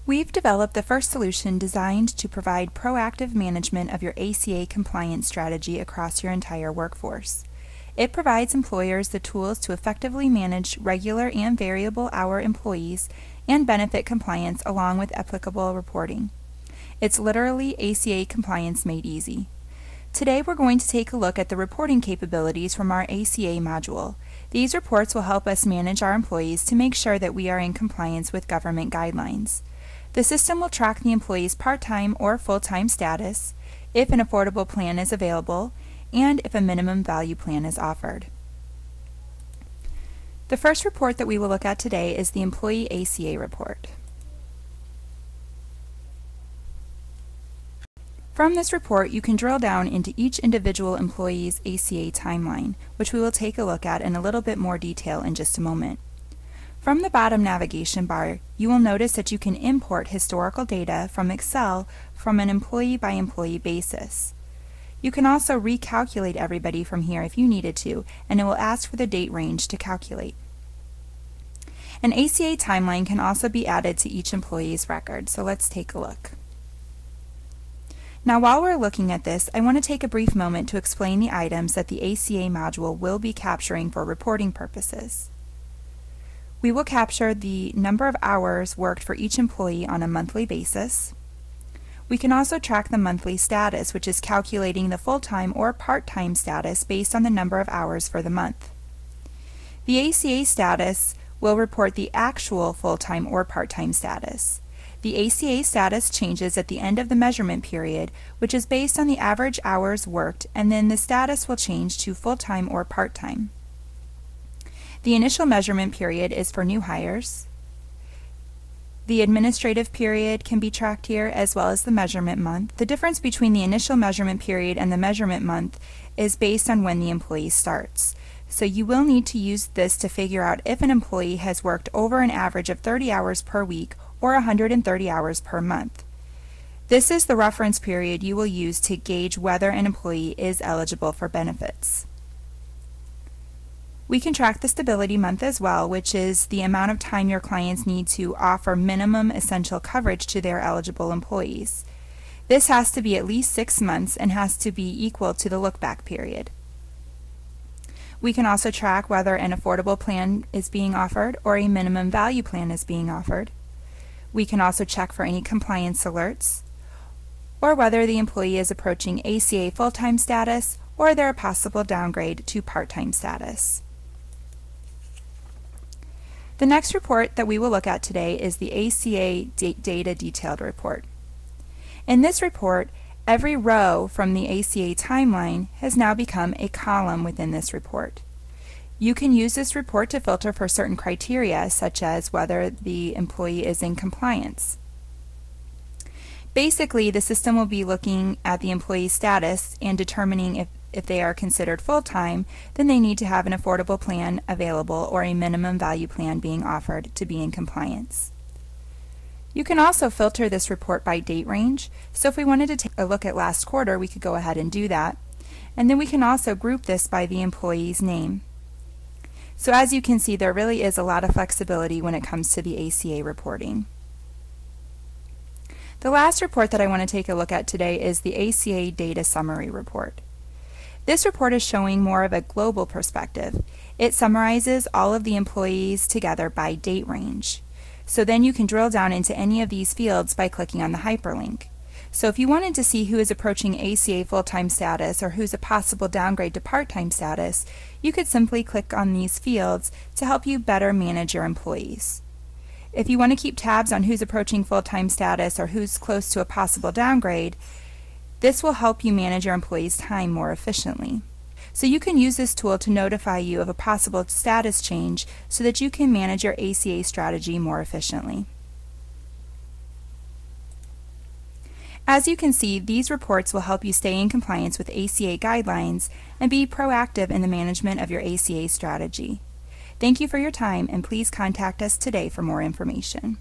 We've developed the first solution designed to provide proactive management of your ACA compliance strategy across your entire workforce. It provides employers the tools to effectively manage regular and variable hour employees and benefit compliance along with applicable reporting. It's literally ACA compliance made easy. Today we're going to take a look at the reporting capabilities from our ACA module. These reports will help us manage our employees to make sure that we are in compliance with government guidelines. The system will track the employee's part-time or full-time status, if an affordable plan is available, and if a minimum value plan is offered. The first report that we will look at today is the Employee ACA Report. From this report, you can drill down into each individual employee's ACA timeline, which we will take a look at in a little bit more detail in just a moment. From the bottom navigation bar, you will notice that you can import historical data from Excel from an employee-by-employee basis. You can also recalculate everybody from here if you needed to, and it will ask for the date range to calculate. An ACA timeline can also be added to each employee's record, so let's take a look. Now, while we're looking at this, I want to take a brief moment to explain the items that the ACA module will be capturing for reporting purposes. We will capture the number of hours worked for each employee on a monthly basis. We can also track the monthly status, which is calculating the full-time or part-time status based on the number of hours for the month. The ACA status will report the actual full-time or part-time status. The ACA status changes at the end of the measurement period, which is based on the average hours worked, and then the status will change to full-time or part-time. The initial measurement period is for new hires. The administrative period can be tracked here, as well as the measurement month. The difference between the initial measurement period and the measurement month is based on when the employee starts. So you will need to use this to figure out if an employee has worked over an average of 30 hours per week or 130 hours per month. This is the reference period you will use to gauge whether an employee is eligible for benefits. We can track the stability month as well, which is the amount of time your clients need to offer minimum essential coverage to their eligible employees. This has to be at least 6 months and has to be equal to the look-back period. We can also track whether an affordable plan is being offered or a minimum value plan is being offered. We can also check for any compliance alerts, or whether the employee is approaching ACA full-time status or their possible downgrade to part-time status. The next report that we will look at today is the ACA Data Detailed Report. In this report, every row from the ACA timeline has now become a column within this report. You can use this report to filter for certain criteria, such as whether the employee is in compliance. Basically, the system will be looking at the employee's status and determining if they are considered full-time, then they need to have an affordable plan available or a minimum value plan being offered to be in compliance. You can also filter this report by date range, so if we wanted to take a look at last quarter, we could go ahead and do that. And then we can also group this by the employee's name. So as you can see, there really is a lot of flexibility when it comes to the ACA reporting. The last report that I want to take a look at today is the ACA Data Summary Report. This report is showing more of a global perspective. It summarizes all of the employees together by date range. So then you can drill down into any of these fields by clicking on the hyperlink. So if you wanted to see who is approaching ACA full-time status or who's a possible downgrade to part-time status, you could simply click on these fields to help you better manage your employees. If you want to keep tabs on who's approaching full-time status or who's close to a possible downgrade, this will help you manage your employees' time more efficiently. So you can use this tool to notify you of a possible status change so that you can manage your ACA strategy more efficiently. As you can see, these reports will help you stay in compliance with ACA guidelines and be proactive in the management of your ACA strategy. Thank you for your time, and please contact us today for more information.